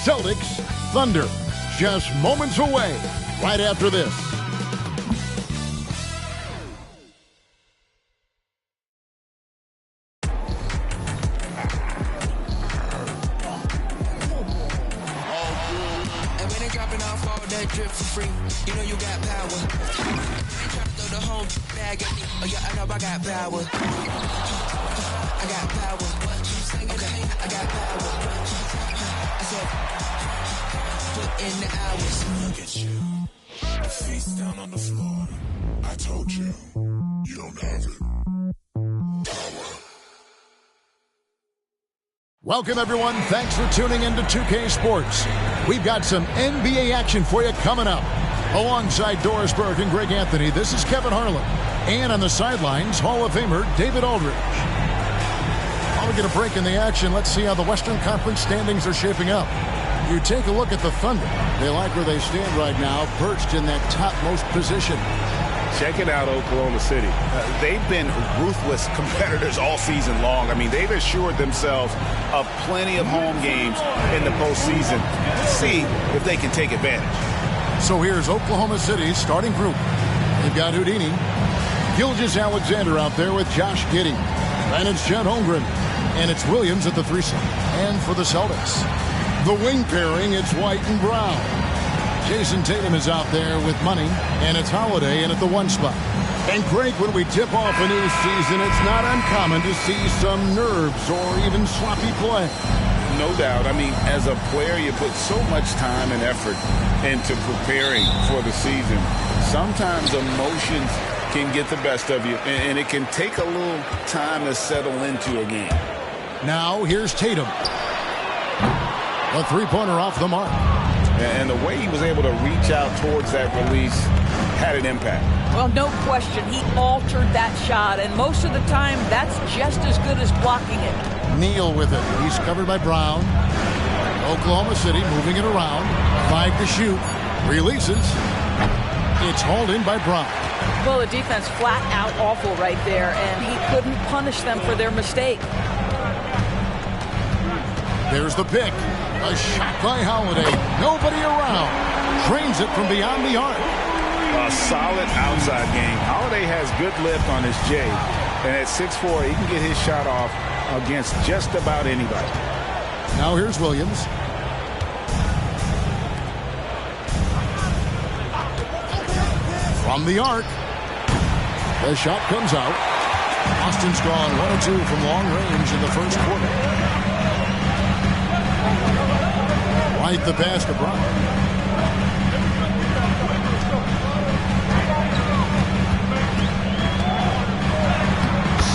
Celtics Thunder. Just moments away right after this. Drip for free, you know you got power. Ain't tryna throw the whole bag at me. Oh yeah, I know I got power. I got power. Okay, I got power. I said, put in the hours. Look at you, face down on the floor. I told you, you don't have it. Power. Welcome, everyone. Thanks for tuning in to 2K Sports. We've got some NBA action for you coming up. Alongside Doris Burke and Greg Anthony, this is Kevin Harlan. And on the sidelines, Hall of Famer David Aldridge. While we get a break in the action, let's see how the Western Conference standings are shaping up. You take a look at the Thunder. They like where they stand right now, perched in that topmost position. Check it out, Oklahoma City. They've been ruthless competitors all season long. I mean, they've assured themselves of plenty of home games in the postseason. Let's see if they can take advantage. So here's Oklahoma City's starting group. They've got Houdini, Gilgeous-Alexander out there with Josh Giddey. And it's Chet Holmgren. And it's Williams at the 3 slot. And for the Celtics, the wing pairing, it's White and Brown. Jason Tatum is out there with Money, and it's Holiday in at the 1 spot. And Craig, when we tip off a new season, it's not uncommon to see some nerves or even sloppy play. No doubt. I mean, as a player, you put so much time and effort into preparing for the season. Sometimes emotions can get the best of you, and it can take a little time to settle into a game. Now, here's Tatum. A three-pointer off the mark. And the way he was able to reach out towards that release had an impact. Well, no question. He altered that shot, and most of the time, that's just as good as blocking it. Neal with it. He's covered by Brown. Oklahoma City moving it around. 5 to shoot. Releases. It's hauled in by Brown. Well, the defense flat out awful right there, and he couldn't punish them for their mistake. There's the pick. A shot by Holiday. Nobody around. Trains it from beyond the arc. A solid outside game. Holiday has good lift on his J. And at 6'4", he can get his shot off against just about anybody. Now here's Williams. From the arc. The shot comes out. Austin's gone 1 or 2 from long range in the first quarter. Right the pass to Brown.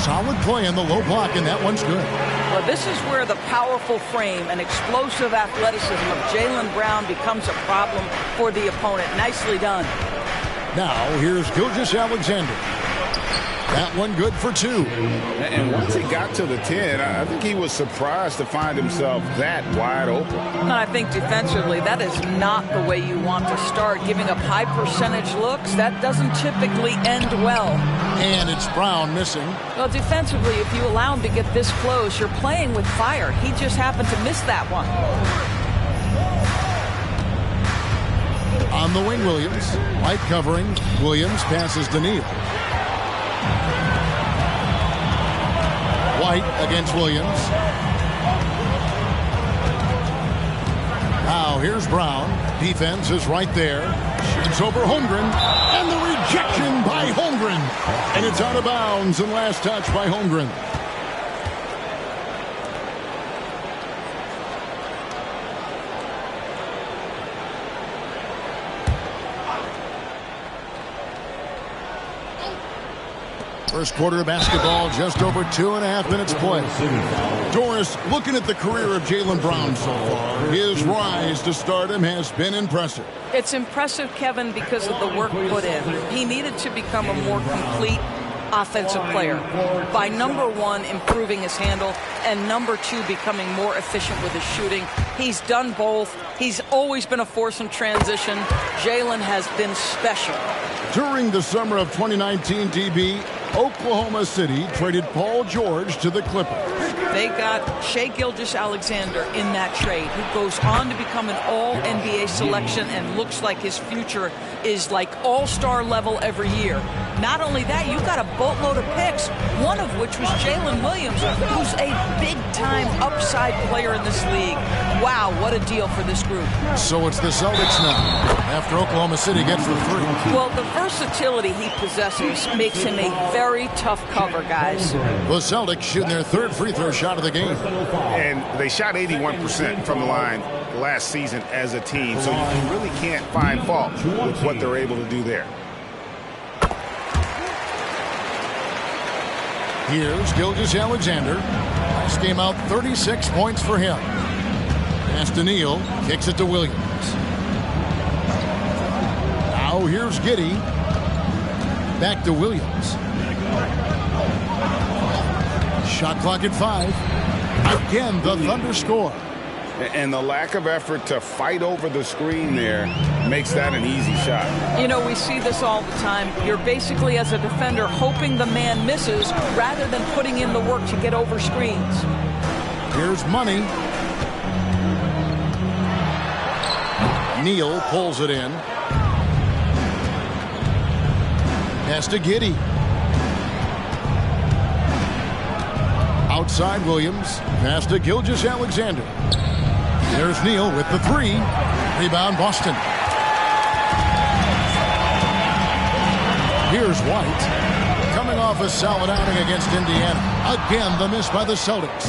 Solid play in the low block, and that one's good. Well, this is where the powerful frame and explosive athleticism of Jaylen Brown becomes a problem for the opponent. Nicely done. Now, here's Gilgeous-Alexander. That one good for 2. And once he got to the 10, I think he was surprised to find himself that wide open. And I think defensively, that is not the way you want to start. Giving up high percentage looks, that doesn't typically end well. And it's Brown missing. Well, defensively, if you allow him to get this close, you're playing with fire. He just happened to miss that one. On the wing, Williams. White covering. Williams passes to Neal. White against Williams. Now here's Brown. Defense is right there. Shoots over Holmgren. And the rejection by Holmgren. And it's out of bounds and last touch by Holmgren. First quarter of basketball, just over 2.5 minutes played. Doris, looking at the career of Jaylen Brown so far, his rise to stardom has been impressive. It's impressive, Kevin, because of the work put in. He needed to become a more complete offensive player by, number 1, improving his handle, and number 2, becoming more efficient with his shooting. He's done both. He's always been a force in transition. Jaylen has been special. During the summer of 2019, DB, Oklahoma City traded Paul George to the Clippers. They got Shai Gilgeous-Alexander in that trade, who goes on to become an all-NBA selection and looks like his future is like all-star level every year. Not only that, you've got a boatload of picks, one of which was Jalen Williams, who's a big-time upside player in this league. Wow, what a deal for this group. So it's the Celtics now, after Oklahoma City gets the three. Well, the versatility he possesses makes him a very tough cover, guys. The Celtics shooting their third free throw shot of the game. And they shot 81% from the line last season as a team, so you really can't find fault with what they're able to do there. Here's Gilgeous-Alexander. Last game out, 36 points for him. Pass to Neal, kicks it to Williams. Now here's Giddey. Back to Williams. Shot clock at 5. Again, the Thunder score. And the lack of effort to fight over the screen there makes that an easy shot. You know, we see this all the time. You're basically, as a defender, hoping the man misses rather than putting in the work to get over screens. Here's Money. Neal pulls it in. Pass to Giddey. Outside Williams. Pass to Gilgeous-Alexander. There's Neal with the three. Rebound Boston. Here's White. Coming off a solid outing against Indiana. Again, the miss by the Celtics.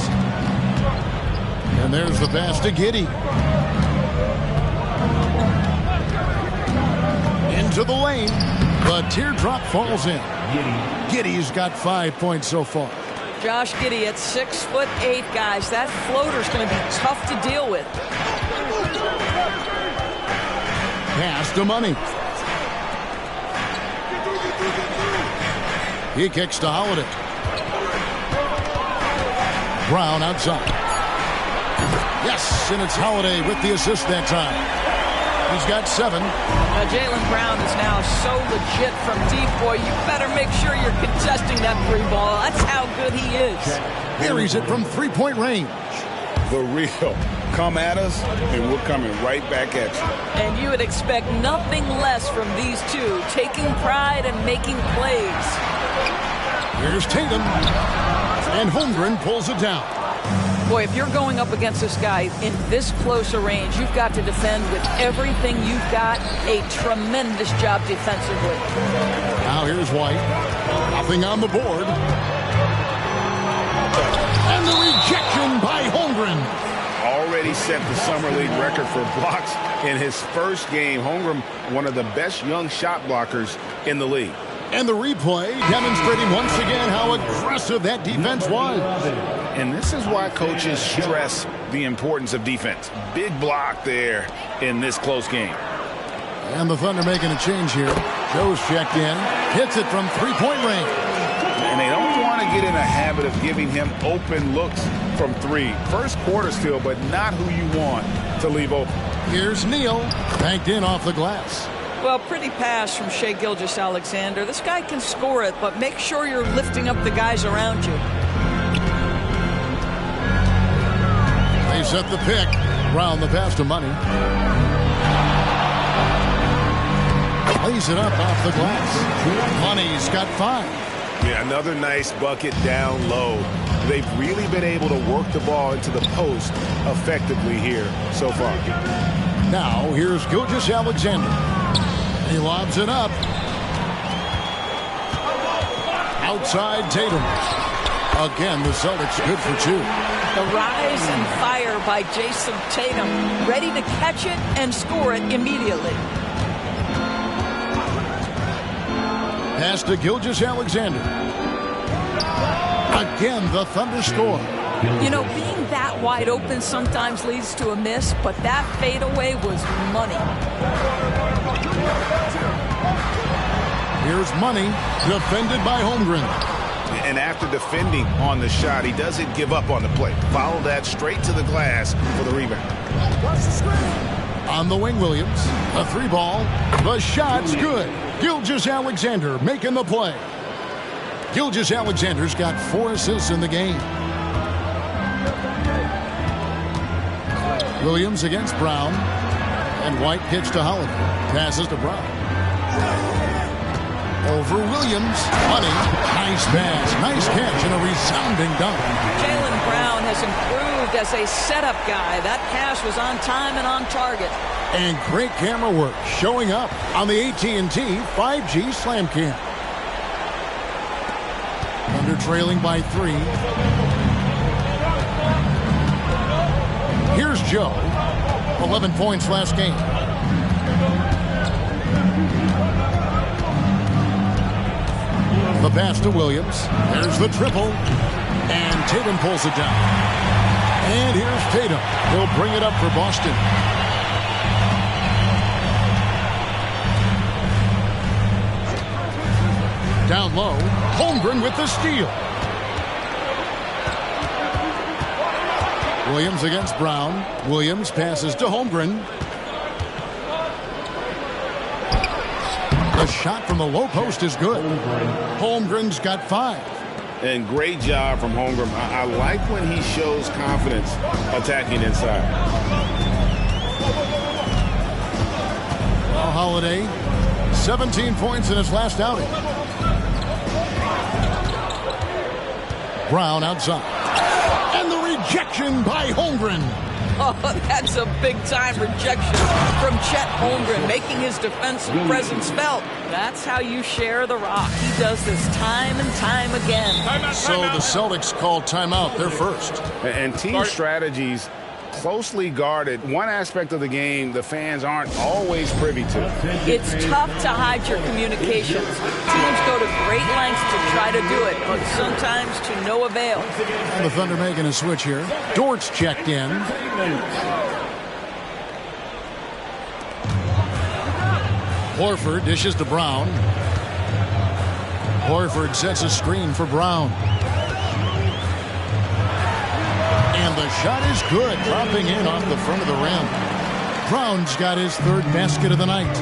And there's the pass to Giddey. Into the lane. The teardrop falls in. Giddey's got 5 points so far. Josh Giddey at 6'8", guys. That floater's going to be tough to deal with. Pass to Money. He kicks to Holiday. Brown outside. Yes, and it's Holiday with the assist that time. He's got 7. Jaylen Brown is now so legit from deep, boy. You better make sure you're contesting that three ball. That's how good he is. Buries it from three-point range. The real. Come at us, and we're coming right back at you. And you would expect nothing less from these two, taking pride and making plays. Here's Tatum. And Holmgren pulls it down. Boy, if you're going up against this guy in this close a range, you've got to defend with everything you've got. A tremendous job defensively. Now here's White. Nothing on the board. And the rejection by Holmgren. Already set the summer league record for blocks in his first game. Holmgren, one of the best young shot blockers in the league. And the replay demonstrating once again how aggressive that defense was. And this is why coaches stress the importance of defense. Big block there in this close game. And the Thunder making a change here. Joe's checked in. Hits it from three-point range. And they don't want to get in a habit of giving him open looks from three. First quarter still, but not who you want to leave open. Here's Neal. Banked in off the glass. Well, pretty pass from Shai Gilgeous-Alexander. This guy can score it, but make sure you're lifting up the guys around you. They set the pick. Round the pass to Money. Lays it up off the glass. Money's got 5. Yeah, another nice bucket down low. They've really been able to work the ball into the post effectively here so far. Now, here's Gilgeous-Alexander. He lobs it up. Outside Tatum. Again, the Celtics good for 2. The rise and fire by Jason Tatum. Ready to catch it and score it immediately. Pass to Gilgeous-Alexander. Again, the Thunder score. You know, being that wide open sometimes leads to a miss, but that fadeaway was money. Here's Money, defended by Holmgren. And after defending on the shot, he doesn't give up on the play. Follow that straight to the glass for the rebound. On the wing, Williams. A 3-ball. The shot's good. Gilgeous-Alexander making the play. Gilgeous-Alexander's got 4 assists in the game. Williams against Brown. And White pitch to Holiday. Passes to Brown. Over Williams. Money. Nice pass. Nice catch and a resounding dunk. Jaylen Brown has improved as a setup guy. That pass was on time and on target. And great camera work showing up on the AT&T 5G Slam Cam. Thunder trailing by 3. Here's Joe. 11 points last game. The pass to Williams. There's the triple. And Tatum pulls it down. And here's Tatum. He'll bring it up for Boston. Down low. Holmgren with the steal. Williams against Brown. Williams passes to Holmgren. The shot from the low post is good. Holmgren's got 5. And great job from Holmgren. I like when he shows confidence attacking inside. Well, Holiday, 17 points in his last outing. Brown outside. And the rejection by Holmgren. Oh, that's a big-time rejection from Chet Holmgren, making his defensive presence felt. That's how you share the rock. He does this time and time again. So the Celtics called timeout. They're first. And team strategies closely guarded. One aspect of the game the fans aren't always privy to. It's tough to hide your communications. Teams go to great lengths to try to do it, but sometimes to no avail. And the Thunder making a switch here. Dort's checked in. Horford dishes to Brown. Horford sets a screen for Brown. And the shot is good, dropping in off the front of the rim. Brown's got his 3rd basket of the night.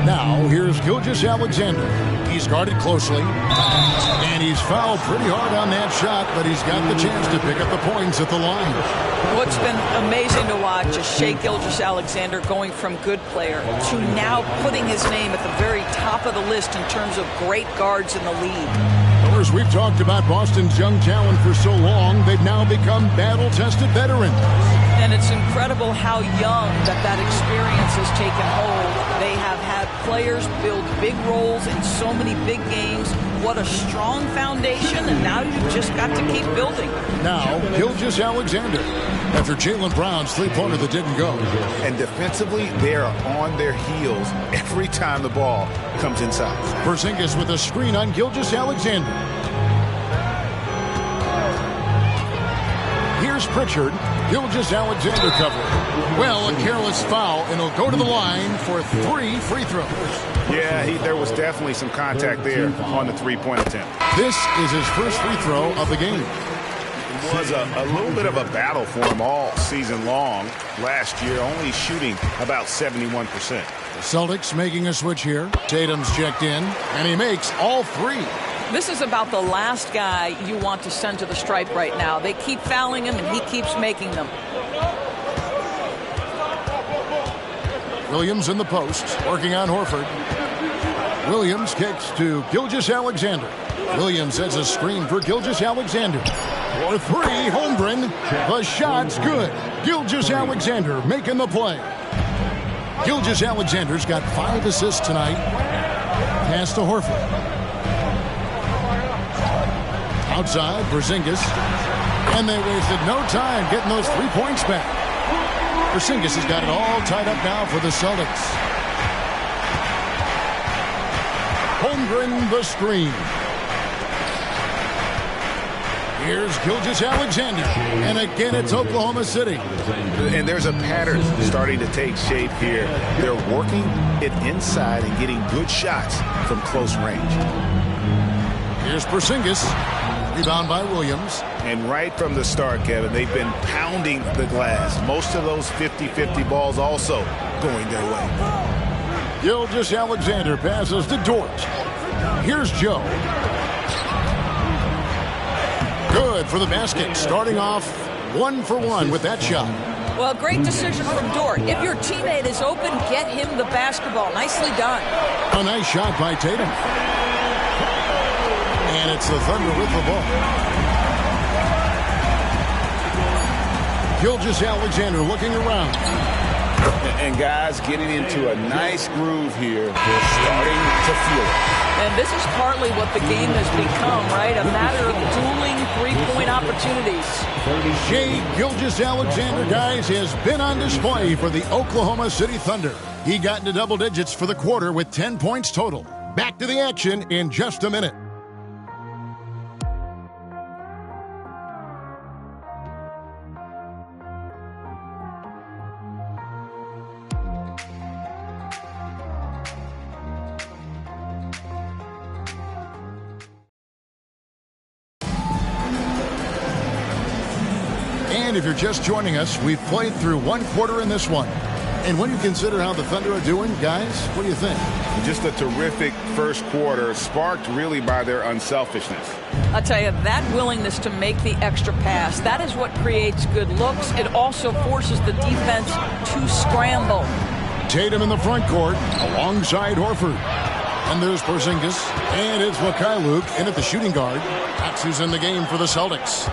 Now, here's Gilgeous-Alexander. He's guarded closely. And he's fouled pretty hard on that shot, but he's got the chance to pick up the points at the line. What's been amazing to watch is Shai Gilgeous-Alexander going from good player to now putting his name at the very top of the list in terms of great guards in the league. We've talked about Boston's young talent for so long, they've now become battle-tested veterans. And it's incredible how young that experience has taken hold. They have had players build big roles in so many big games. What a strong foundation, and now you've just got to keep building. Now, Gilgeous-Alexander, after Jaylen Brown's 3-pointer that didn't go. And defensively, they are on their heels every time the ball comes inside. Porzingis with a screen on Gilgeous-Alexander. Here's Pritchard. Gilgeous-Alexander covered. Well, a careless foul, and he'll go to the line for 3 free throws. Yeah, there was definitely some contact there on the 3-point attempt. This is his first free throw of the game. It was a little bit of a battle for him all season long. Last year, only shooting about 71%. Celtics making a switch here. Tatum's checked in, and he makes all 3. This is about the last guy you want to send to the stripe right now. They keep fouling him, and he keeps making them. Williams in the post, working on Horford. Williams kicks to Gilgeous-Alexander. Williams sets a screen for Gilgeous-Alexander. For 3, Holmgren. The shot's good. Gilgeous-Alexander making the play. Gilgeous-Alexander's got 5 assists tonight. Pass to Horford. Outside, Porzingis. And they wasted no time getting those 3 points back. Porzingis has got it all tied up now for the Celtics. Holmgren the screen. Here's Gilgeous-Alexander. And again, it's Oklahoma City. And there's a pattern starting to take shape here. They're working it inside and getting good shots from close range. Here's Porzingis. Rebound by Williams. And right from the start, Kevin, they've been pounding the glass. Most of those 50-50 balls also going their way. Gilgeous-Alexander passes to Dort. Here's Joe. Good for the basket. Starting off 1 for 1 with that shot. Well, great decision from Dort. If your teammate is open, get him the basketball. Nicely done. A nice shot by Tatum. And it's the Thunder with the ball. Gilgeous-Alexander looking around. And guys getting into a nice groove here. They're starting to feel it. And this is partly what the game has become, right? A matter of dueling three-point opportunities. Shai Gilgeous-Alexander, guys, has been on display for the Oklahoma City Thunder. He got into double digits for the quarter with 10 points total. Back to the action in just a minute. And if you're just joining us, we've played through 1 quarter in this one. And when you consider how the Thunder are doing, guys, what do you think? Just a terrific first quarter, sparked really by their unselfishness. I'll tell you, that willingness to make the extra pass, that is what creates good looks. It also forces the defense to scramble. Tatum in the front court alongside Horford. And there's Porzingis. And it's Mikhailuk in at the shooting guard. That's who's in the game for the Celtics.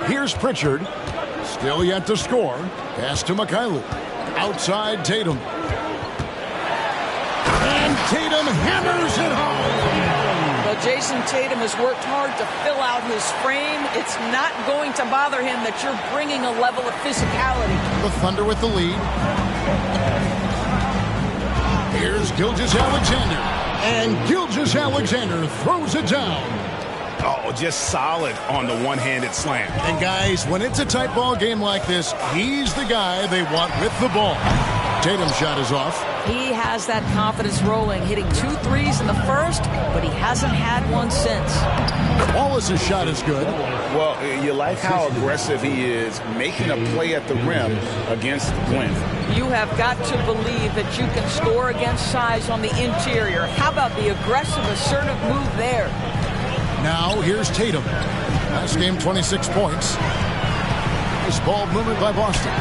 Here's Pritchard. Still yet to score. Pass to Mikhailuk. Outside Tatum. And Tatum hammers it home. But Jason Tatum has worked hard to fill out his frame. It's not going to bother him that you're bringing a level of physicality. The Thunder with the lead. Here's Gilgeous-Alexander. And Gilgeous-Alexander throws it down. Oh, just solid on the one-handed slam. And guys, when it's a tight ball game like this, he's the guy they want with the ball. Tatum's shot is off. He has that confidence rolling, hitting 2 threes in the first, but he hasn't had one since. Wallace's shot is good. Well, you like how aggressive he is, making a play at the rim against Glenn. You have got to believe that you can score against size on the interior. How about the aggressive, assertive move there? Now, here's Tatum. Last game, 26 points. This ball movement by Boston.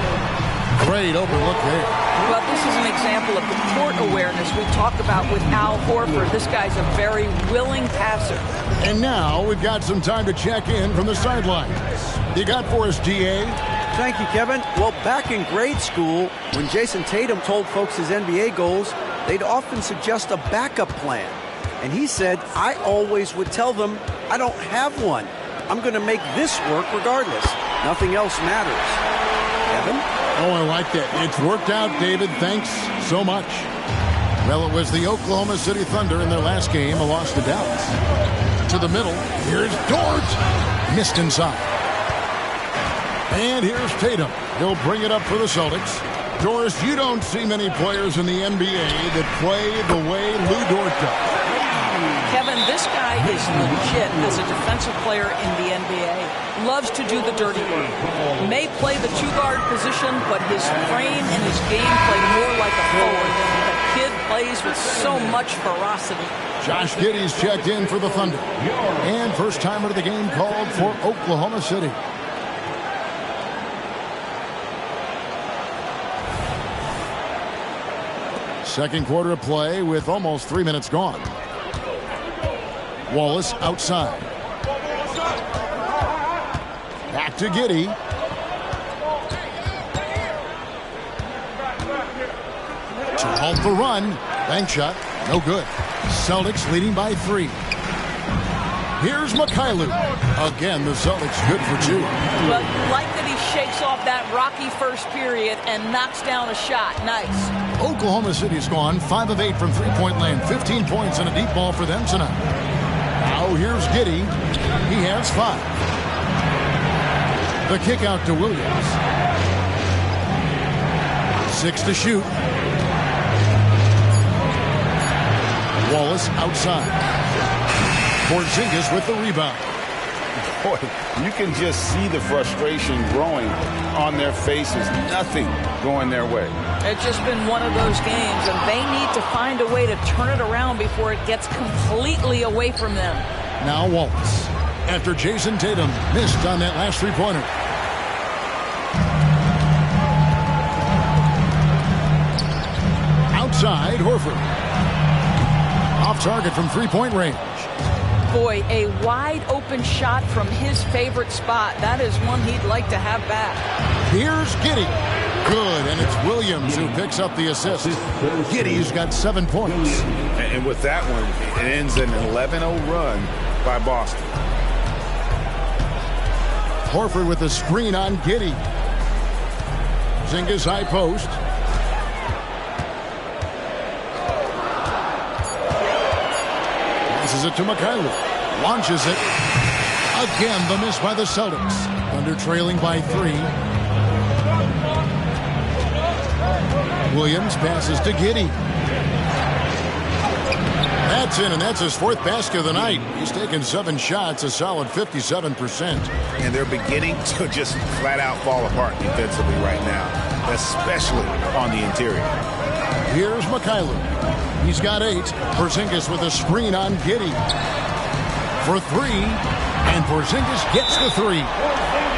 Great open look there. Well, this is an example of the court awareness we talked about with Al Horford. This guy's a very willing passer. And now we've got some time to check in from the sidelines. You got for us, DA? Thank you, Kevin. Well, back in grade school, when Jason Tatum told folks his NBA goals, they'd often suggest a backup plan. And he said, I always would tell them, I don't have one. I'm going to make this work regardless. Nothing else matters. Kevin? Oh, I like that. It's worked out, David. Thanks so much. Well, it was the Oklahoma City Thunder in their last game, a loss to Dallas. To the middle. Here's Dort. Missed inside. And here's Tatum. He'll bring it up for the Celtics. Doris, you don't see many players in the NBA that play the way Lou Dort does. Kevin, this guy is legit as a defensive player in the NBA. Loves to do the dirty work. May play the two-guard position, but his frame and his game play more like a forward. The kid plays with so much ferocity. Josh Giddey's checked in for the Thunder. And first-timer to the game called for Oklahoma City. Second quarter of play with almost 3 minutes gone. Wallace outside. Back to Giddey. To halt the run. Bank shot. No good. Celtics leading by 3. Here's Mikhailuk. Again, the Celtics good for 2. But like that he shakes off that rocky first period and knocks down a shot. Nice. Oklahoma City's gone 5 of 8 from three-point land. 15 points and a deep ball for them tonight. Now here's Giddey. He has 5. The kick out to Williams. 6 to shoot. Wallace outside. Porzingis with the rebound. boy, you can just see the frustration growing on their faces. Nothing going their way. It's just been one of those games, and they need to find a way to turn it around before it gets completely away from them. Now Wallace, after Jason Tatum missed on that last three-pointer. Outside, Horford. Off target from three-point range. Boy, a wide-open shot from his favorite spot. That is one he'd like to have back. Here's Giddey. Good, and it's Williams who picks up the assist. Giddey's got 7 points. And with that one, it ends an 11-0 run by Boston. Horford with a screen on Giddey. Porzingis high post. Passes it to Mikhailuk. Launches it. Again, the miss by the Celtics. Thunder trailing by 3. Williams passes to Giddey. That's in, and that's his 4th basket of the night. He's taken 7 shots, a solid 57%. And they're beginning to just flat out fall apart defensively right now, especially on the interior. Here's Mikhailuk. He's got 8. Porzingis with a screen on Giddey. For 3. And Porzingis gets the 3.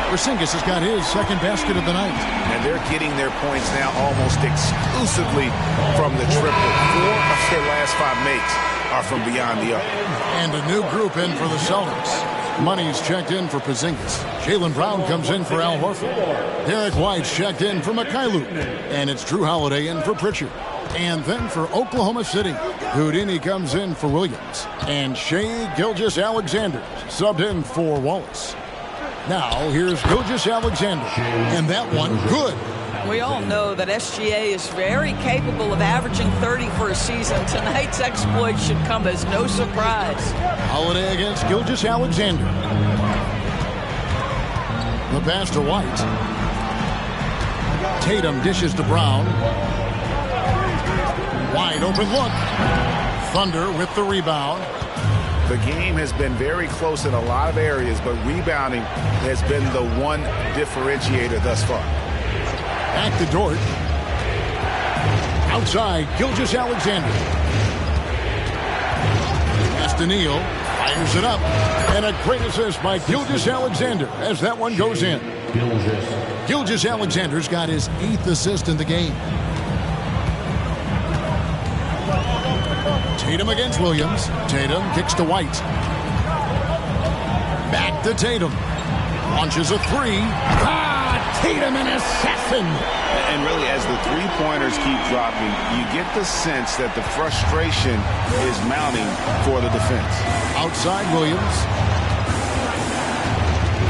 Porzingis has got his 2nd basket of the night. And they're getting their points now almost exclusively from the triple. 4 of their last 5 makes are from beyond the arc. And a new group in for the Celtics. Money's checked in for Porzingis. Jaylen Brown comes in for Al Horford. Derek White's checked in for Mikhailuk. And it's Drew Holiday in for Pritchard. And then for Oklahoma City, Houdini comes in for Williams. And Shai Gilgeous-Alexander subbed in for Wallace. Now, here's Gilgeous-Alexander. And that one, good. We all know that SGA is very capable of averaging 30 for a season. Tonight's exploit should come as no surprise. Holiday against Gilgeous-Alexander. The pass to White. Tatum dishes to Brown. Wide open look. Thunder with the rebound. The game has been very close in a lot of areas, but rebounding has been the one differentiator thus far. Back to Dort. Outside, Gilgeous-Alexander. Pass to Neal. Fires it up. And a great assist by Gilgeous-Alexander as that one goes in. Gilgeous-Alexander's got his 8th assist in the game. Tatum against Williams. Tatum kicks to White. Back to Tatum. Launches a 3. Tatum an assassin. And really, as the three-pointers keep dropping, you get the sense that the frustration is mounting for the defense. Outside Williams.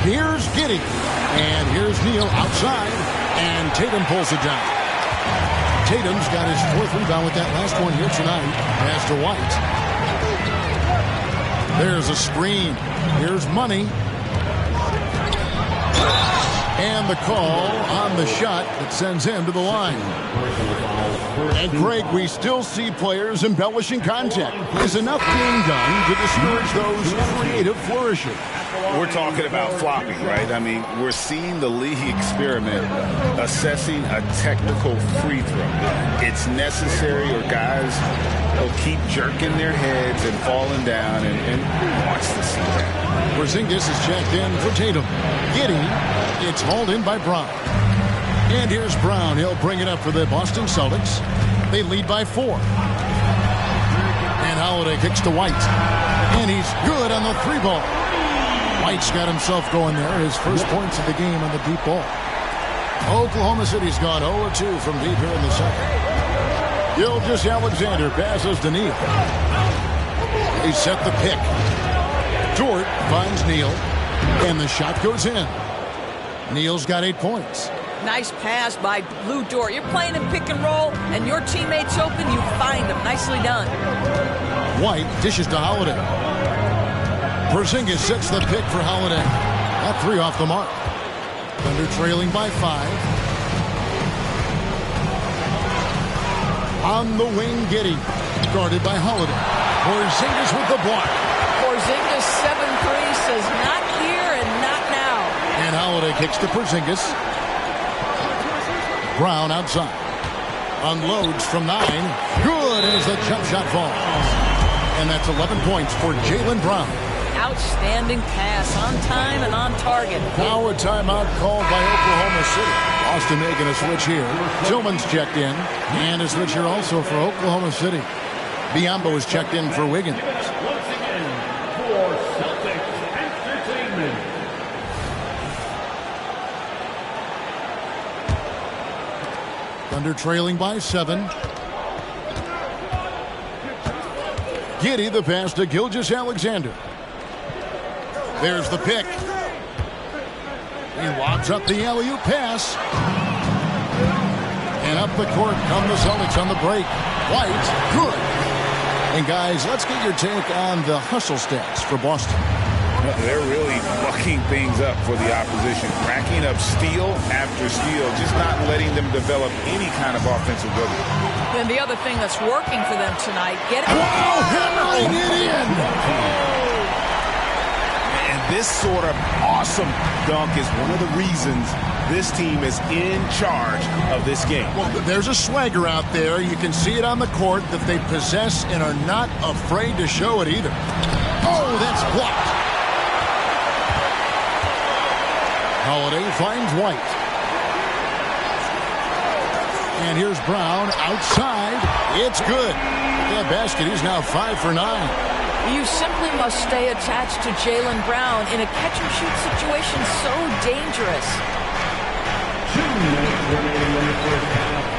Here's Giddey. And here's Neal outside. And Tatum pulls it down. Tatum's got his 4th rebound with that last one here tonight. Pass to White. There's a screen. Here's Money. And the call on the shot that sends him to the line. And Greg, we still see players embellishing contact. Is enough being done to discourage those creative flourishes? We're talking about flopping, right? I mean, we're seeing the league experiment assessing a technical free throw. It's necessary, or guys will keep jerking their heads and falling down, and who wants to see that? Porzingis is checked in for Tatum. Giddey, it's hauled in by Brown. And here's Brown. He'll bring it up for the Boston Celtics. They lead by 4. And Holiday kicks to White. And he's good on the 3 ball. White's got himself going there. His first points of the game on the deep ball. Oklahoma City's gone 0-2 from deep here in the second. Gilgeous-Alexander passes to Neal. He set the pick. Dort finds Neal. And the shot goes in. Neal's got 8 points. Nice pass by Lou Dort. You're playing in pick and roll, and your teammate's open, you find him. Nicely done. White dishes to Holiday. Porzingis sets the pick for Holiday. That 3 off the mark. Thunder trailing by 5. On the wing, Giddey. Guarded by Holiday. Porzingis with the block. Porzingis 7-3 says not here, Holiday kicks to Porzingis. Brown outside. Unloads from 9. Good as the jump shot falls. And that's 11 points for Jaylen Brown. Outstanding pass on time and on target. Now a timeout called by Oklahoma City. Austin making a switch here. Tillman's checked in. And a switch here also for Oklahoma City. Biombo is checked in for Wiggins. Once again, for Celtics Entertainment. Thunder trailing by 7. Giddey the pass to Gilgeous-Alexander. There's the pick. He lobs up the alley-oop pass. And up the court come the Celtics on the break. White, good. And guys, let's get your take on the hustle stats for Boston. They're really mucking things up for the opposition, racking up steal after steal, just not letting them develop any kind of offensive rhythm. And the other thing that's working for them tonight, hammering it in! And this sort of awesome dunk is one of the reasons this team is in charge of this game. Well, there's a swagger out there. You can see it on the court that they possess and are not afraid to show it either. Oh, that's blocked. Holiday finds White. And here's Brown outside. It's good. The basket, he's now 5 for 9. you simply must stay attached to Jaylen Brown in a catch-and-shoot situation so dangerous.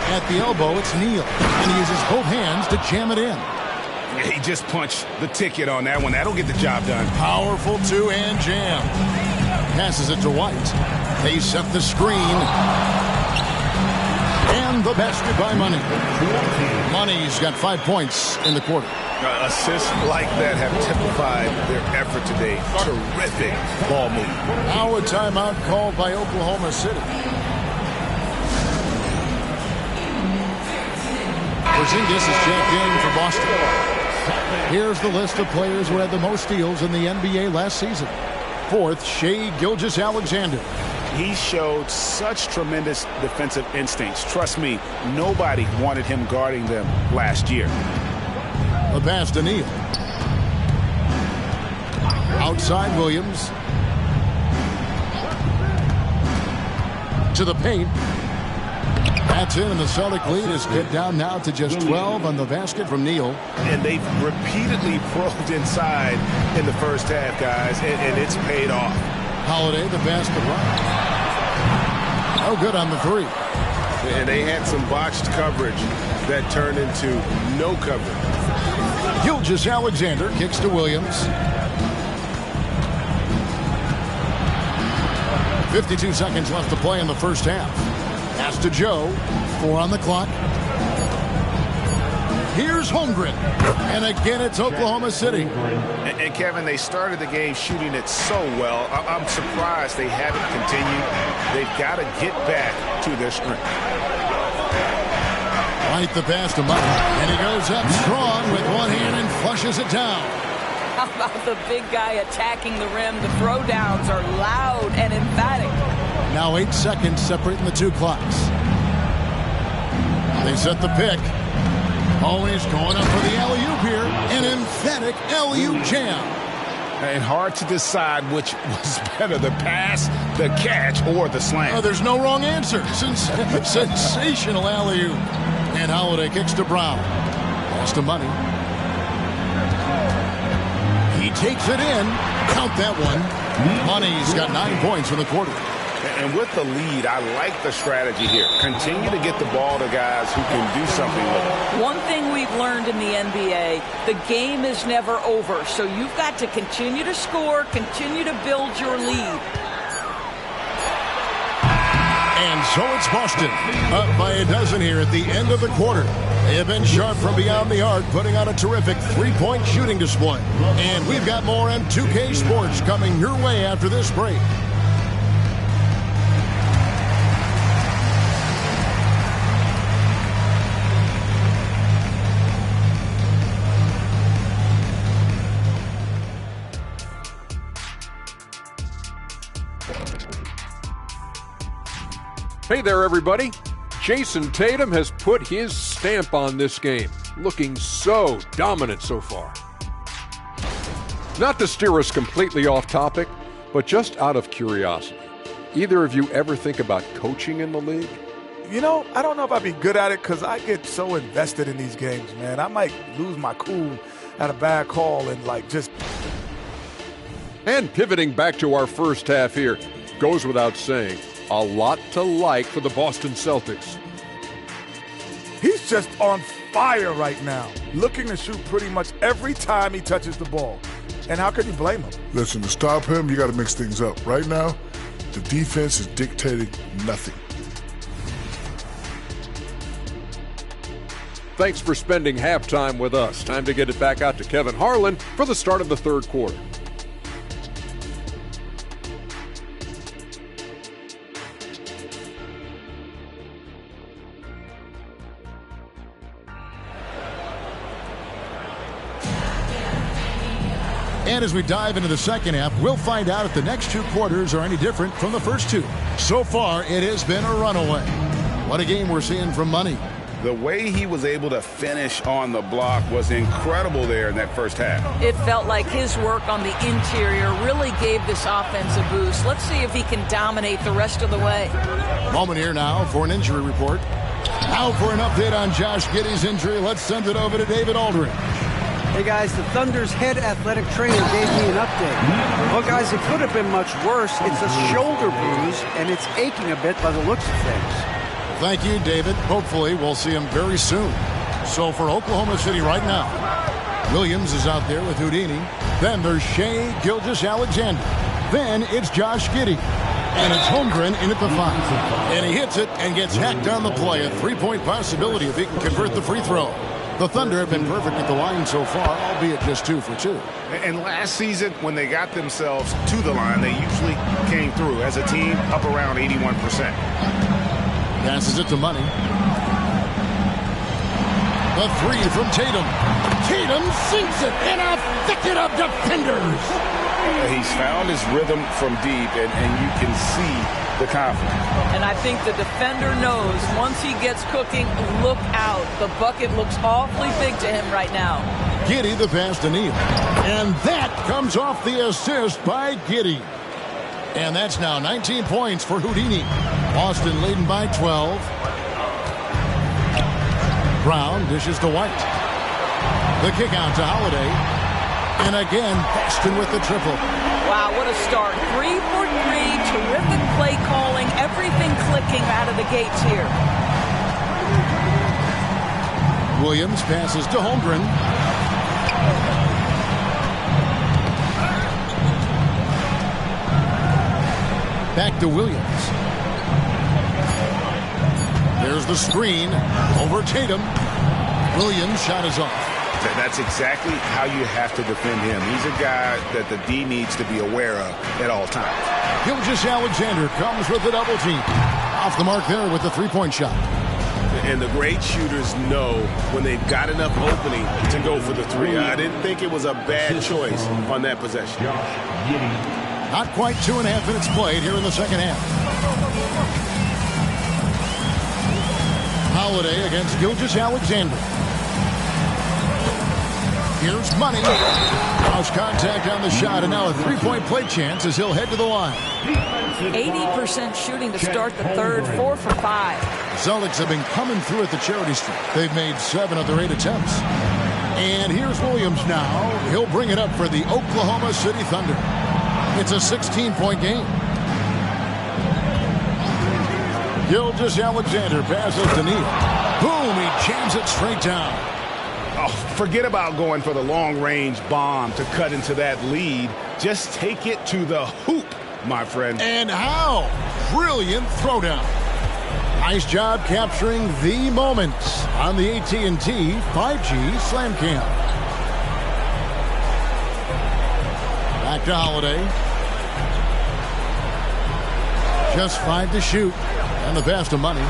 At the elbow, it's Neal, and he uses both hands to jam it in. He just punched the ticket on that one. That'll get the job done. Powerful two-hand jam. Passes it to White. They set the screen. And the basket by Money. Money's got 5 points in the quarter. Assists like that have typified their effort today. Terrific ball movement. Now a timeout called by Oklahoma City. Porzingis is checked in for Boston. Here's the list of players who had the most steals in the NBA last season. Fourth, Shai Gilgeous-Alexander. He showed such tremendous defensive instincts. Trust me, nobody wanted him guarding them last year. The pass to Neal. Outside Williams. To the paint. That's in, and the Celtic lead is cut down now to just 12 on the basket from Neal. And they've repeatedly probed inside in the first half, guys, and it's paid off. Holiday, the pass to Brown. No good on the three. And they had some botched coverage that turned into no coverage. Gilgeous-Alexander kicks to Williams. 52 seconds left to play in the first half. Pass to Joe. 4 on the clock. Here's Holmgren. And again, it's Oklahoma City. And Kevin, they started the game shooting it so well. I'm surprised they haven't continued. They've got to get back to their strength. Right the pass to Money. And he goes up strong with one hand and flushes it down. How about the big guy attacking the rim? The throwdowns are loud and emphatic. Now 8 seconds separating the two clocks. They set the pick. Always going up for the alley-oop here. An emphatic alley-oop jam. And hard to decide which was better, the pass, the catch, or the slam. Oh, there's no wrong answer. Sensational alley-oop. And Holiday kicks to Brown. Pass to Money. He takes it in. Count that one. Money's got 9 points in the quarter. And with the lead, I like the strategy here. Continue to get the ball to guys who can do something with it. One thing we've learned in the NBA, the game is never over. So you've got to continue to score, continue to build your lead. And so it's Boston, up by a dozen here at the end of the quarter. They have been sharp from beyond the arc, putting on a terrific three-point shooting display. And we've got more on 2K Sports coming your way after this break. Hey there, everybody. Jason Tatum has put his stamp on this game, looking so dominant so far. Not to steer us completely off topic, but just out of curiosity, either of you ever think about coaching in the league? You know, I don't know if I'd be good at it because I get so invested in these games, man. I might lose my cool at a bad call and just... And pivoting back to our first half here, goes without saying, a lot to like for the Boston Celtics. He's just on fire right now, looking to shoot pretty much every time he touches the ball. And how can you blame him? Listen, to stop him, you got to mix things up. Right now, the defense is dictating nothing. Thanks for spending halftime with us. Time to get it back out to Kevin Harlan for the start of the third quarter. And as we dive into the second half, we'll find out if the next two quarters are any different from the first two. So far, it has been a runaway. What a game we're seeing from Money. The way he was able to finish on the block was incredible there in that first half. It felt like his work on the interior really gave this offense a boost. Let's see if he can dominate the rest of the way. Moment here now for an injury report. Now for an update on Josh Giddey's injury, let's send it over to David Aldridge. Hey guys, the Thunder's head athletic trainer gave me an update. Well guys, it could have been much worse. It's a shoulder bruise and it's aching a bit by the looks of things. Thank you, David. Hopefully we'll see him very soon. So for Oklahoma City right now, Williams is out there with Houdini. Then there's Shai Gilgeous-Alexander. Then it's Josh Giddey. And it's Holmgren in at the 5. And he hits it and gets hacked on the play. A three-point possibility if he can convert the free throw. The Thunder have been perfect at the line so far, albeit just 2 for 2. And last season, when they got themselves to the line, they usually came through as a team up around 81%. Passes it to Money. The 3 from Tatum. Tatum sinks it in a thicket of defenders. He's found his rhythm from deep, and you can see the confidence. And I think the defender knows once he gets cooking, look out. The bucket looks awfully big to him right now. Giddey the pass to Neal. And that comes off the assist by Giddey. And that's now 19 points for Houdini. Boston leading by 12. Brown dishes to White. The kick out to Holiday. And again, Boston with the triple. Wow, what a start. 3 for 3. Terrific play calling. Everything clicking out of the gates here. Williams passes to Holmgren. Back to Williams. There's the screen over Tatum. Williams' shot is off. That's exactly how you have to defend him. He's a guy that the D needs to be aware of at all times. Gilgeous-Alexander comes with the double team. Off the mark there with the three-point shot. And the great shooters know when they've got enough opening to go for the 3. I didn't think it was a bad choice on that possession. Not quite 2.5 minutes played here in the second half. Holiday against Gilgeous-Alexander. Here's Money. Cross contact on the shot, and now a three-point play chance as he'll head to the line. 80% shooting to start the third, 4 for 5. Celtics have been coming through at the charity stripe. They've made 7 of their 8 attempts. And here's Williams now. He'll bring it up for the Oklahoma City Thunder. It's a 16-point game. Gilgeous-Alexander passes to Neal. Boom, he jams it straight down. Oh, forget about going for the long-range bomb to cut into that lead. Just take it to the hoop, my friend. And how? Brilliant throwdown. Nice job capturing the moment on the AT&T 5G Slam Cam. Back to Holiday. Just 5 to shoot. And the pass to Money.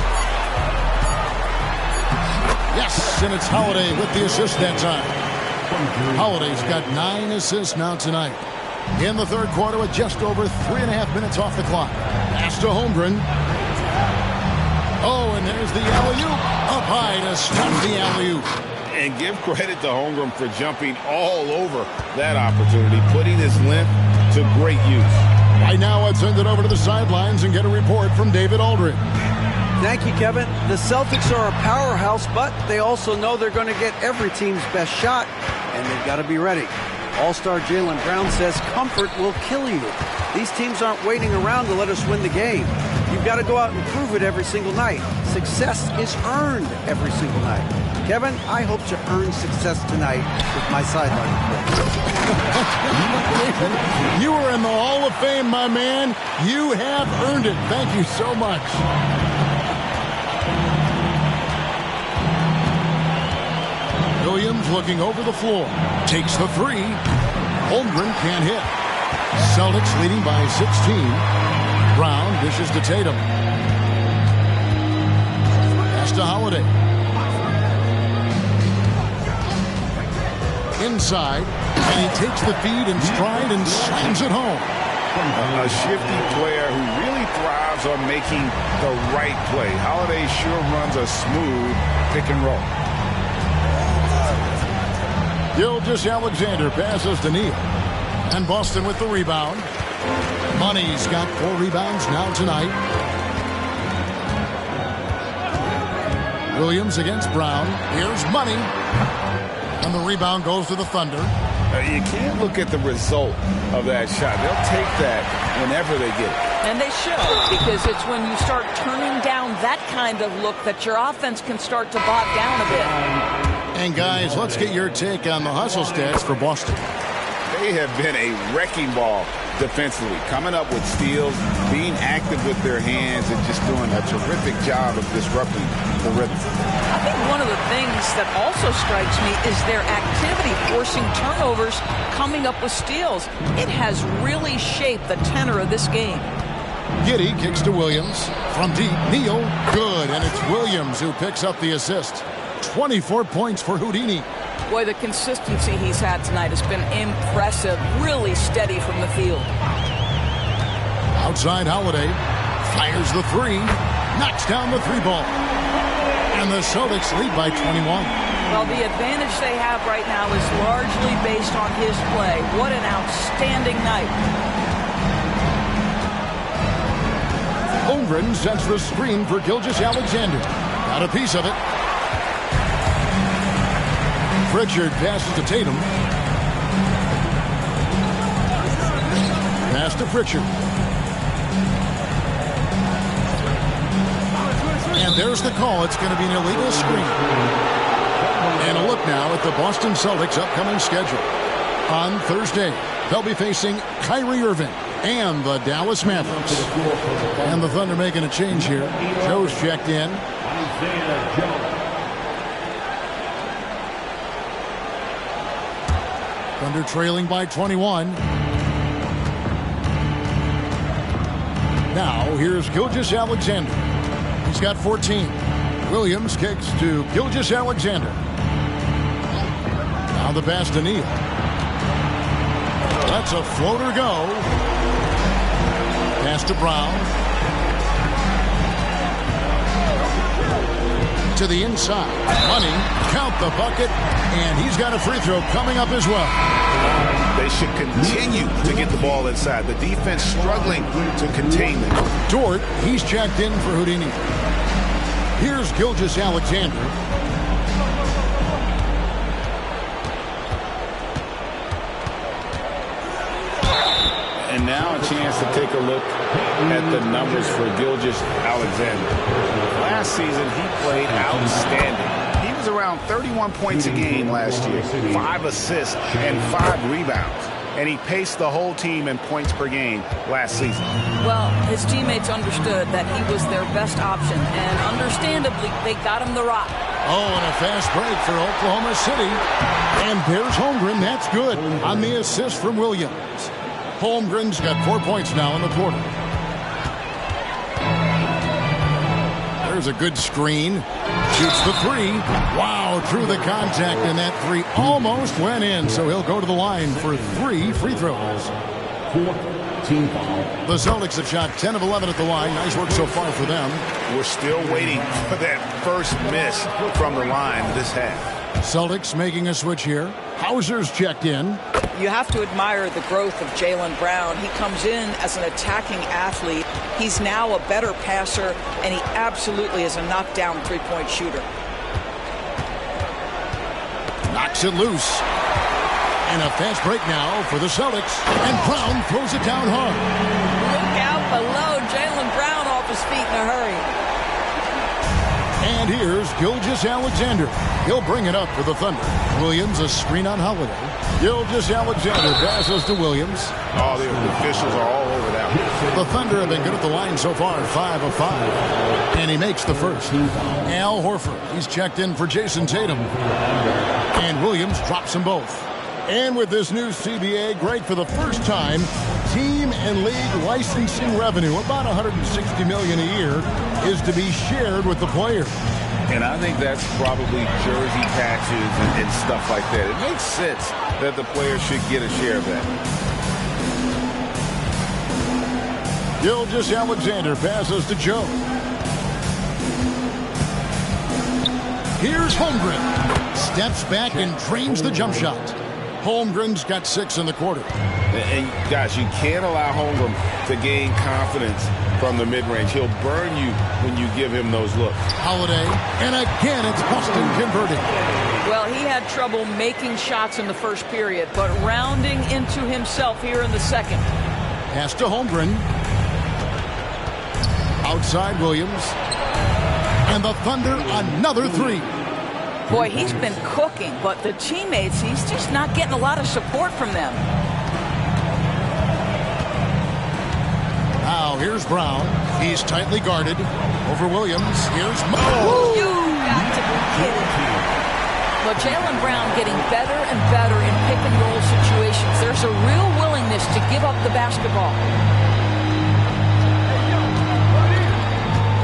Yes, and it's Holiday with the assist that time. Holiday's got 9 assists now tonight. In the third quarter with just over 3.5 minutes off the clock. Pass to Holmgren. There's the alley-oop. Up high to stop the alley-oop. And give credit to Holmgren for jumping all over that opportunity, putting his length to great use. Right now, let's send it over to the sidelines and get a report from David Aldridge. Thank you, Kevin. The Celtics are a powerhouse, but they also know they're going to get every team's best shot, and they've got to be ready. All-star Jaylen Brown says comfort will kill you. These teams aren't waiting around to let us win the game. You've got to go out and prove it every single night. Success is earned every single night. Kevin, I hope to earn success tonight with my sideline report. You are in the Hall of Fame, my man. You have earned it. Thank you so much. Williams looking over the floor. Takes the three. Holmgren can't hit. Celtics leading by 16. Brown dishes to Tatum. Pass to Holiday. Inside. And he takes the feed in stride and slams it home. A shifty player who really thrives on making the right play. Holiday sure runs a smooth pick and roll. Gilgeous-Alexander passes to Neal. And Boston with the rebound. Money's got 4 rebounds now tonight. Williams against Brown. Here's Money. And the rebound goes to the Thunder. You can't look at the result of that shot. They'll take that whenever they get it. And they should, because it's when you start turning down that kind of look that your offense can start to bog down a bit. And guys, let's get your take on the hustle stats for Boston. They have been a wrecking ball defensively, coming up with steals, being active with their hands, and just doing a terrific job of disrupting the rhythm. I think one of the things that also strikes me is their activity, forcing turnovers, coming up with steals. It has really shaped the tenor of this game. Giddey kicks to Williams. From deep, Neal, good, and it's Williams who picks up the assist. 24 points for Houdini. Boy, the consistency he's had tonight has been impressive. Really steady from the field. Outside Holiday. Fires the three. Knocks down the three ball. And the Celtics lead by 21. Well, the advantage they have right now is largely based on his play. What an outstanding night. Holmgren sets the screen for Gilgeous-Alexander. Got a piece of it. Pritchard passes to Tatum. Pass to Pritchard. And there's the call. It's going to be an illegal screen. And a look now at the Boston Celtics' upcoming schedule. On Thursday, they'll be facing Kyrie Irving and the Dallas Mavericks. And the Thunder making a change here. Joe's checked in. Thunder trailing by 21. Now, here's Gilgeous-Alexander. He's got 14. Williams kicks to Gilgeous-Alexander. Now the pass to Neal. That's a floater go. Pass to Brown. To the inside. Money, count the bucket, and he's got a free throw coming up as well. They should continue to get the ball inside. The defense struggling to contain them. Dort, he's checked in for Houdini. Here's Gilgeous-Alexander. And now a chance to take a look at the numbers for Gilgeous-Alexander. Last season, he played outstanding. He was around 31 points a game last year, 5 assists and 5 rebounds. And he paced the whole team in points per game last season. Well, his teammates understood that he was their best option, and understandably, they got him the rock. Oh, and a fast break for Oklahoma City. And there's Holmgren. That's good on the assist from Williams. Holmgren's got 4 points now in the quarter. There's a good screen. Shoots the three. Wow, through the contact, and that three almost went in, so he'll go to the line for 3 free throws. team foul. The Celtics have shot 10 of 11 at the line. Nice work so far for them. We're still waiting for that first miss from the line this half. Celtics making a switch here. Hauser's checked in. You have to admire the growth of Jaylen Brown. He comes in as an attacking athlete. He's now a better passer, and he absolutely is a knockdown three-point shooter. Knocks it loose. And a fast break now for the Celtics. And Brown throws it down hard. Look out below. Jaylen Brown off his feet in a hurry. And here's Gilgeous-Alexander. He'll bring it up for the Thunder. Williams, a screen on Holiday. Gilgeous-Alexander passes to Williams. Oh, the officials are all over that one. The Thunder have been good at the line so far, 5 of 5. And he makes the first. Al Horford, he's checked in for Jason Tatum. And Williams drops them both. And with this new CBA, Greg, for the first time, team and league licensing revenue, about $160 million a year, is to be shared with the players. And I think that's probably jersey patches and stuff like that. It makes sense that the players should get a share of that. Gilgeous-Alexander passes to Joe. Here's Holmgren. Steps back and drains the jump shot. Holmgren's got 6 in the quarter. And guys, you can't allow Holmgren to gain confidence from the mid-range. He'll burn you when you give him those looks. Holiday, and again it's Boston converting. Well, he had trouble making shots in the first period, but rounding into himself here in the second. Pass to Holmgren. Outside Williams. And the Thunder, another 3. Boy, he's been cooking, but the teammates, he's just not getting a lot of support from them. Now, here's Brown. He's tightly guarded. Over Williams. Here's Mo. You got to be kidding. Well, Jaylen Brown getting better and better in pick-and-roll situations. There's a real willingness to give up the basketball.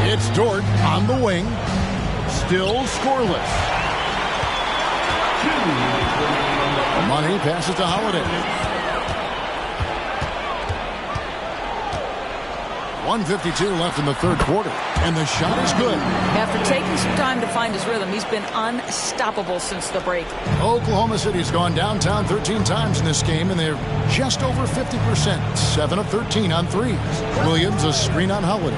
It's Dort on the wing. Still scoreless. Money passes to Holiday. 1:52 left in the third quarter, and the shot is good. After taking some time to find his rhythm, he's been unstoppable since the break. Oklahoma City's gone downtown 13 times in this game, and they're just over 50%, 7 of 13 on threes. Williams, a screen on Holiday.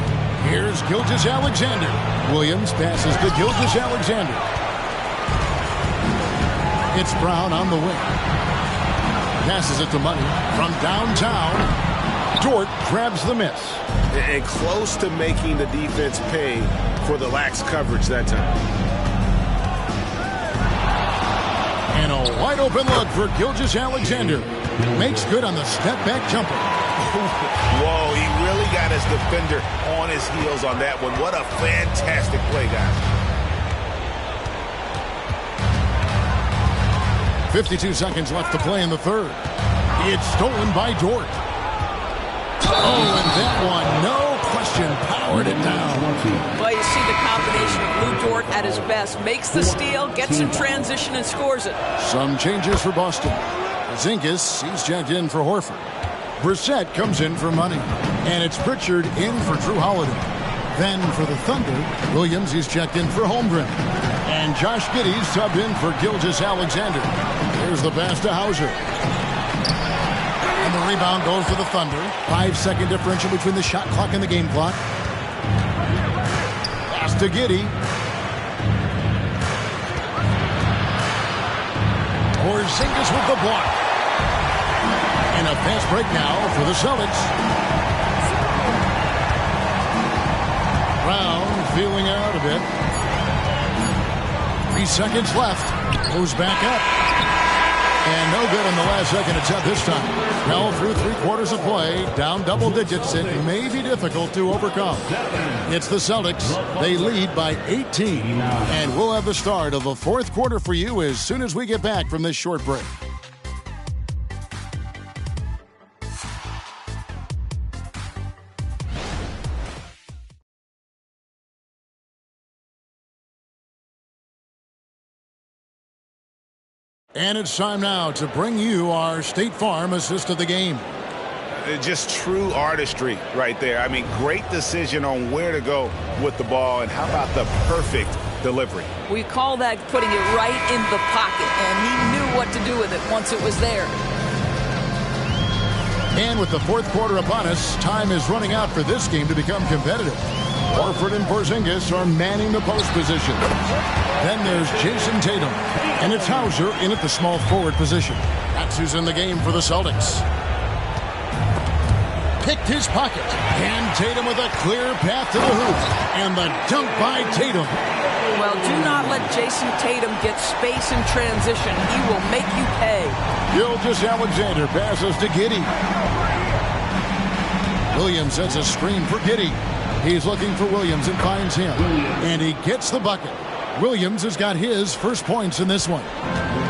Here's Gilgeous-Alexander. Williams passes to Gilgeous-Alexander. It's Brown on the wing. Passes it to Money from downtown. Dort grabs the miss. And close to making the defense pay for the lax coverage that time. And a wide open look for Gilgeous-Alexander. Makes good on the step-back jumper. Whoa, he really got his defender on his heels on that one. What a fantastic play, guys. 52 seconds left to play in the third. It's stolen by Dort. Oh, and that one, no question, powered it down. Well, you see the combination of Lou Dort at his best. Makes the steal, gets in transition, and scores it. Some changes for Boston. Zingas, he's checked in for Horford. Brissett comes in for Money. And it's Pritchard in for Drew Holiday. Then for the Thunder, Williams, he's checked in for Holmgren. And Josh Giddey's subbed in for Gilgeous-Alexander. Here's the pass to Hauser. And the rebound goes to the Thunder. 5-second differential between the shot clock and the game clock. Pass to Giddey. Porzingis with the block. And a fast break now for the Celtics. Brown feeling out a bit. 3 seconds left. Goes back up. And no good on the last second attempt this time. Now through 3 quarters of play, down double digits, it may be difficult to overcome. It's the Celtics. They lead by 18. And we'll have the start of the fourth quarter for you as soon as we get back from this short break. And it's time now to bring you our State Farm assist of the game. Just true artistry right there. I mean, great decision on where to go with the ball, and how about the perfect delivery? We call that putting it right in the pocket, and he knew what to do with it once it was there. And with the fourth quarter upon us, time is running out for this game to become competitive. Horford and Porzingis are manning the post position. Then there's Jason Tatum, and it's Hauser in at the small forward position. That's who's in the game for the Celtics. Picked his pocket, and Tatum with a clear path to the hoop, and the dunk by Tatum. Well, do not let Jason Tatum get space in transition. He will make you pay. Gilgeous-Alexander passes to Giddey. Williams sets a screen for Giddey. He's looking for Williams and finds him. And he gets the bucket. Williams has got his first points in this one.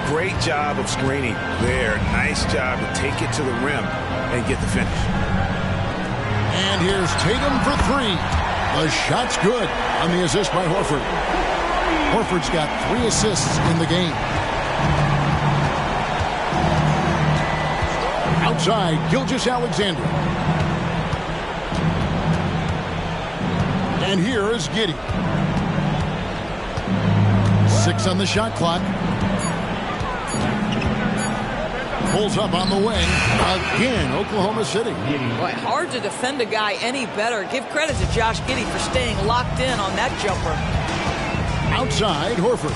Great job of screening there. Nice job to take it to the rim and get the finish. And here's Tatum for three. The shot's good on the assist by Horford. Horford's got 3 assists in the game. Outside, Gilgeous-Alexander. And here is Giddey. 6 on the shot clock. Pulls up on the wing. Again, Oklahoma City. Boy, hard to defend a guy any better. Give credit to Josh Giddey for staying locked in on that jumper. Outside, Horford.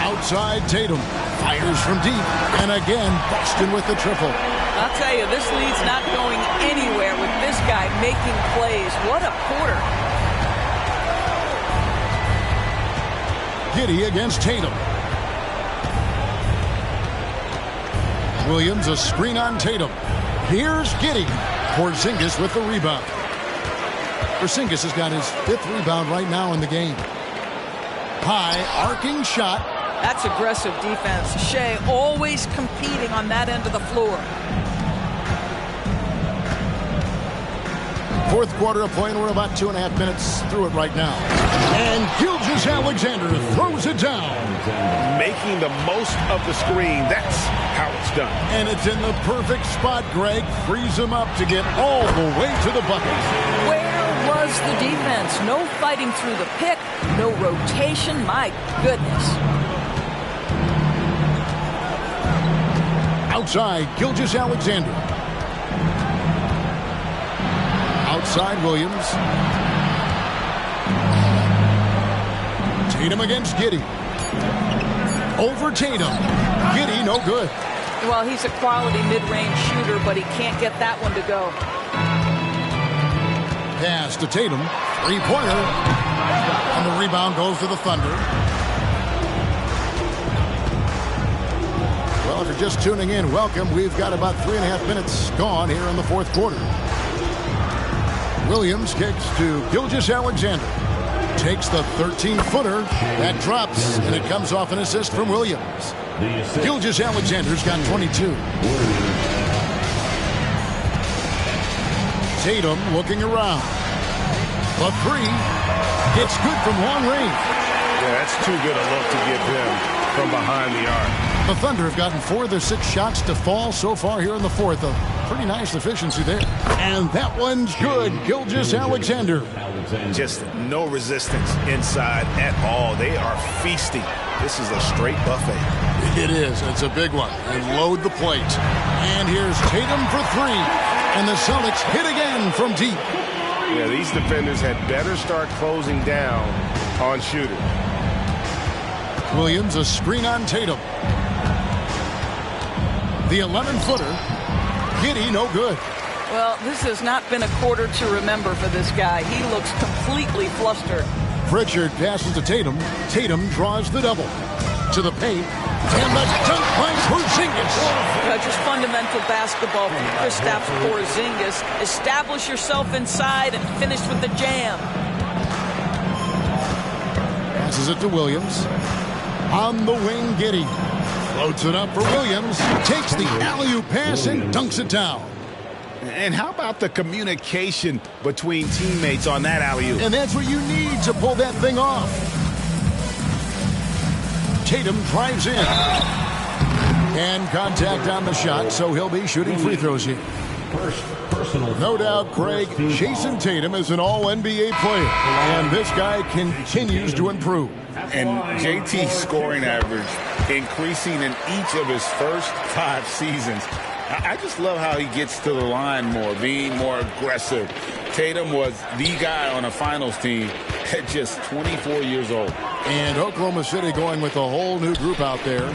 Outside, Tatum. Fires from deep. And again, Boston with the triple. I'll tell you, this lead's not going anywhere with this guy making plays. What a quarter. Giddey against Tatum. Williams, a screen on Tatum. Here's Giddey. Porzingis with the rebound. Porzingis has got his 5th rebound right now in the game. High, arcing shot. That's aggressive defense. Shea always competing on that end of the floor. Fourth quarter of play, and we're about 2.5 minutes through it right now. And Gilgeous-Alexander throws it down. Making the most of the screen. That's how it's done. And it's in the perfect spot, Greg. Frees him up to get all the way to the bucket. Where was the defense? No fighting through the pick. No rotation. My goodness. Outside, Gilgeous-Alexander. Outside, Williams. Tatum against Giddey. Over Tatum. Giddey, no good. Well, he's a quality mid-range shooter, but he can't get that one to go. Pass to Tatum. 3-pointer. And the rebound goes to the Thunder. Well, if you're just tuning in, welcome. We've got about 3.5 minutes gone here in the fourth quarter. Williams kicks to Gilgeous-Alexander. Takes the 13-footer. That drops, and it comes off an assist from Williams. Gilgeous-Alexander's got 22. Tatum looking around. The 3. It's good from long range. Yeah, that's too good a look to give him from behind the arc. The Thunder have gotten 4 of their 6 shots to fall so far here in the fourth. A pretty nice efficiency there. And that one's good. Gilgeous-Alexander. Just no resistance inside at all. They are feasting. This is a straight buffet. It is. It's a big one. And load the plate. And here's Tatum for 3. And the Celtics hit again from deep. Yeah, these defenders had better start closing down on shooters. Williams, a screen on Tatum. The 11-footer. Giddey, no good. Well, this has not been a quarter to remember for this guy. He looks completely flustered. Pritchard passes to Tatum. Tatum draws the double. To the paint. And the dunk by Porzingis. Just fundamental basketball from Kristaps Porzingis. Establish yourself inside and finish with the jam. Passes it to Williams. On the wing, Giddey. Floats it up for Williams. Takes the alley-oop pass and dunks it down. And how about the communication between teammates on that alley-oop? And that's what you need to pull that thing off. Tatum drives in. And contact on the shot, so he'll be shooting free throws here. No doubt, Craig, Jason Tatum is an all-NBA player, and this guy continues to improve. And JT's scoring average increasing in each of his first 5 seasons. I just love how he gets to the line more, being more aggressive. Tatum was the guy on a finals team at just 24 years old. And Oklahoma City going with a whole new group out there.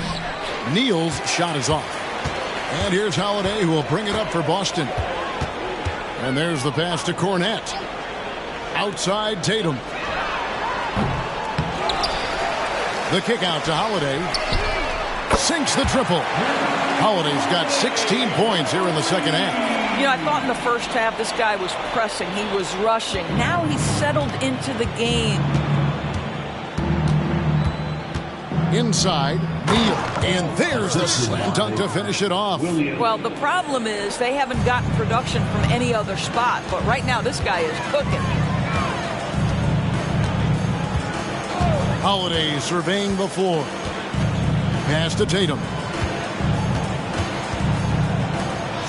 Neal's shot is off. And here's Holiday, who will bring it up for Boston. And there's the pass to Cornette. Outside Tatum. The kick out to Holiday. Sinks the triple. Holiday's got 16 points here in the second half. You know, I thought in the first half this guy was pressing. He was rushing. Now he's settled into the game. Inside, Neal. And there's the slam dunk to finish it off. Well, the problem is they haven't gotten production from any other spot. But right now this guy is cooking. Holiday surveying the floor. Pass to Tatum.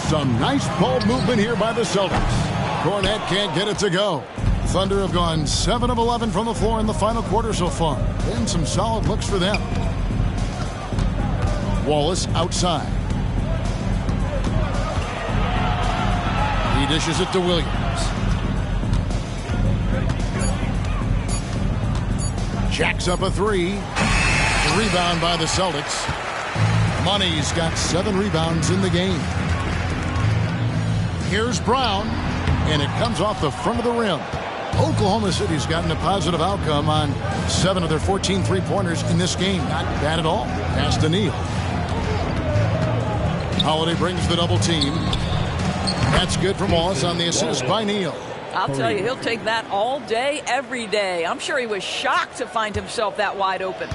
Some nice ball movement here by the Celtics. Cornette can't get it to go. Thunder have gone 7 of 11 from the floor in the final quarter so far. And some solid looks for them. Wallace outside. He dishes it to Williams. Jacks up a 3. Rebound by the Celtics. Money's got 7 rebounds in the game. Here's Brown, and it comes off the front of the rim. Oklahoma City's gotten a positive outcome on 7 of their 14 three-pointers in this game. Not bad at all. Pass to Neal. Holiday brings the double team. That's good for Wallace on the assist by Neal. I'll tell you, he'll take that all day, every day. I'm sure he was shocked to find himself that wide open.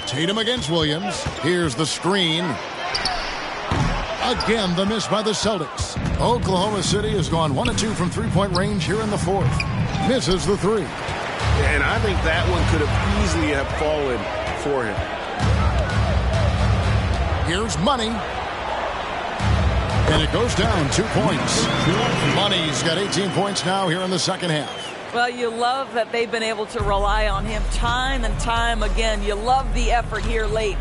Tatum against Williams. Here's the screen. Again, the miss by the Celtics. Oklahoma City has gone 1 of 2 from three-point range here in the fourth. Misses the 3. And I think that one could have easily have fallen for him. Here's Money. And it goes down 2 points. Money's got 18 points now here in the second half. Well, you love that they've been able to rely on him time and time again. You love the effort here late.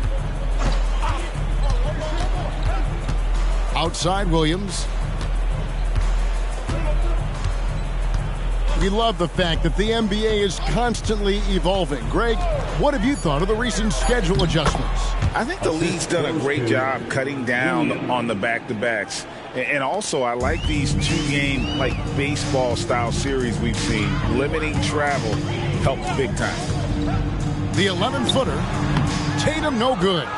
Outside Williams. We love the fact that the NBA is constantly evolving. Greg, what have you thought of the recent schedule adjustments? I think the league's done a great job cutting down on the back-to-backs. And also, I like these 2-game, like, baseball-style series we've seen. Limiting travel helps big time. The 11-footer. Tatum no good.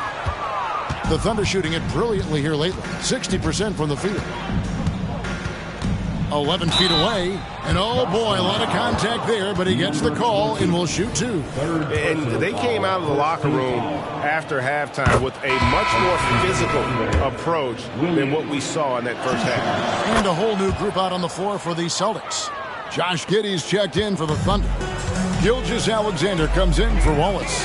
The Thunder shooting it brilliantly here lately. 60% from the field. 11 feet away. And oh boy, a lot of contact there, but he gets the call and will shoot 2. And they came out of the locker room after halftime with a much more physical approach than what we saw in that first half. And a whole new group out on the floor for the Celtics. Josh Giddey's checked in for the Thunder. Gilgeous-Alexander comes in for Wallace.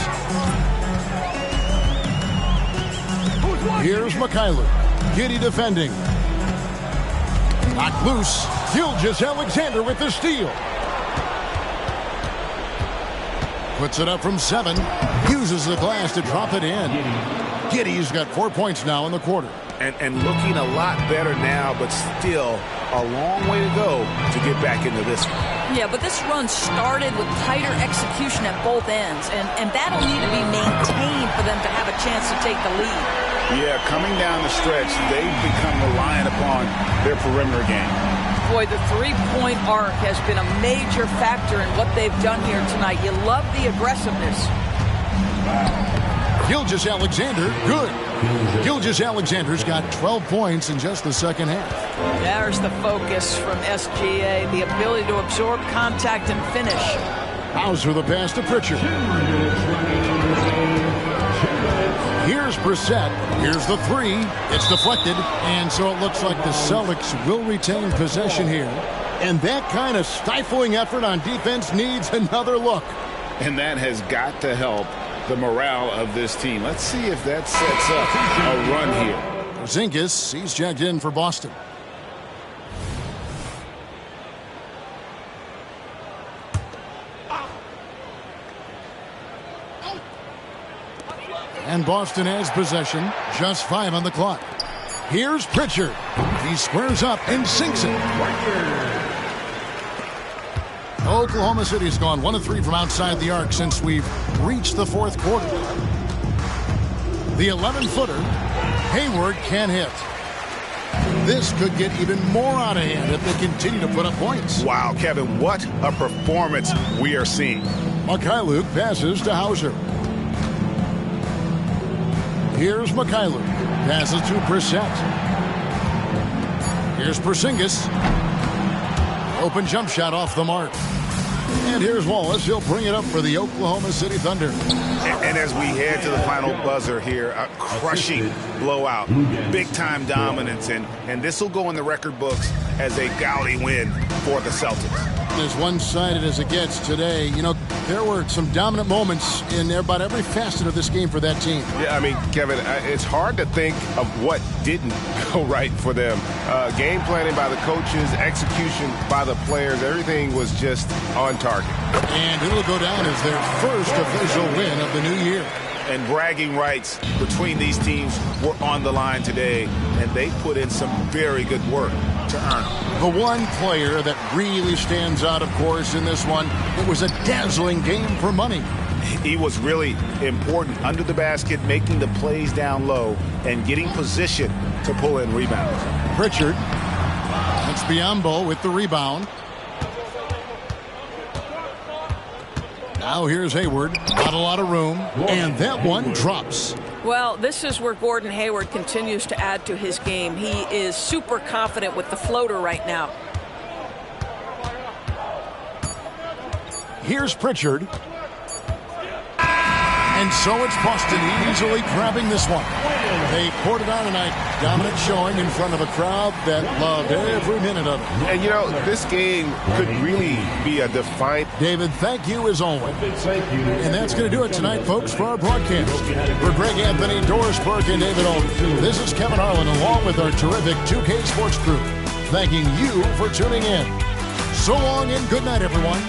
Here's Mikhailuk. Giddey defending. Knocked loose. Gilgeous-Alexander with the steal. Puts it up from 7. Uses the glass to drop it in. Giddey's got 4 points now in the quarter. And looking a lot better now, but still a long way to go to get back into this one. Yeah, but this run started with tighter execution at both ends, and that'll need to be maintained for them to have a chance to take the lead. Yeah, coming down the stretch, they've become reliant upon their perimeter game. Boy, the three-point arc has been a major factor in what they've done here tonight. You love the aggressiveness. Gilgeous-Alexander, good. Gilgeous-Alexander's got 12 points in just the second half. There's the focus from SGA, the ability to absorb contact and finish. Hauser the pass to Pritchard. Here's Brissett. Here's the 3. It's deflected. And so it looks like the Celtics will retain possession here. And that kind of stifling effort on defense needs another look. And that has got to help the morale of this team. Let's see if that sets up a run here. Porzingis, he's checked in for Boston. And Boston has possession. Just 5 on the clock. Here's Pritchard. He squares up and sinks it. Oklahoma City's gone 1 of 3 from outside the arc since we've reached the 4th quarter. The 11-footer, Hayward can't hit. This could get even more out of hand if they continue to put up points. Wow, Kevin, what a performance we are seeing. Mikhailuk passes to Hauser. Here's Mikhailuk. Passes to Brissett. Here's Porzingis. Open jump shot off the mark. And here's Wallace. He'll bring it up for the Oklahoma City Thunder. And as we head to the final buzzer here, a crushing blowout, big-time dominance, and this will go in the record books as a gaudy win for the Celtics. As one-sided as it gets today, you know, there were some dominant moments in about every facet of this game for that team. Yeah, I mean, Kevin, it's hard to think of what didn't go right for them. Game planning by the coaches, execution by the players, everything was just on target. And it'll go down as their first official win of the new year. And bragging rights between these teams were on the line today, and they put in some very good work to earn it. The one player that really stands out, of course, in this one, it was a dazzling game for money. He was really important under the basket, making the plays down low and getting position to pull in rebounds. Pritchard. That's Biyombo with the rebound. Now here's Hayward. Not a lot of room. And that one drops. Well, this is where Gordon Hayward continues to add to his game. He is super confident with the floater right now. Here's Pritchard. And so it's Boston easily grabbing this one. They poured it on tonight. Dominant showing in front of a crowd that loved every minute of it. And, you know, this game could really be a defiant. David, thank you as always. And that's going to do it tonight, folks, for our broadcast. For Greg Anthony, Doris Burke, and David Aldridge, this is Kevin Harlan along with our terrific 2K Sports crew, thanking you for tuning in. So long and good night, everyone.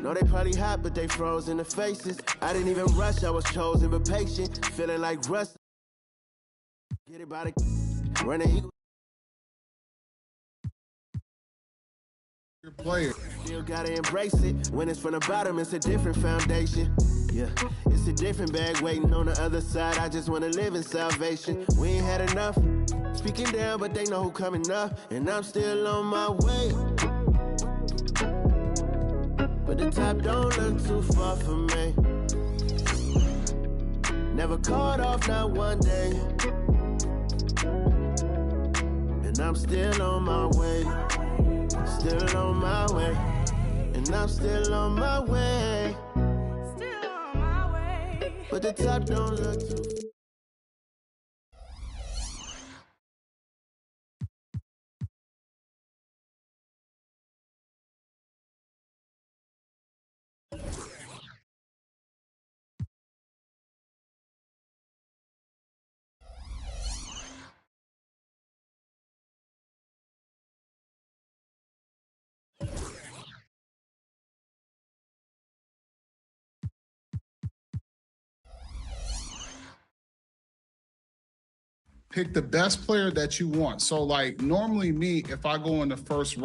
No, they probably hot, but they froze in the faces. I didn't even rush, I was chosen but patient. Feeling like rust. Get it by the running eagle. Your player. Still gotta embrace it. When it's from the bottom, it's a different foundation. Yeah, it's a different bag waiting on the other side. I just wanna live in salvation. We ain't had enough. Speaking down, but they know who coming up. And I'm still on my way. But the top don't look too far for me. Never caught off, not one day. And I'm still on my way. Still on my way. And I'm still on my way. Still on my way. But the top don't look too pick the best player that you want. So like normally me, if I go in the first round,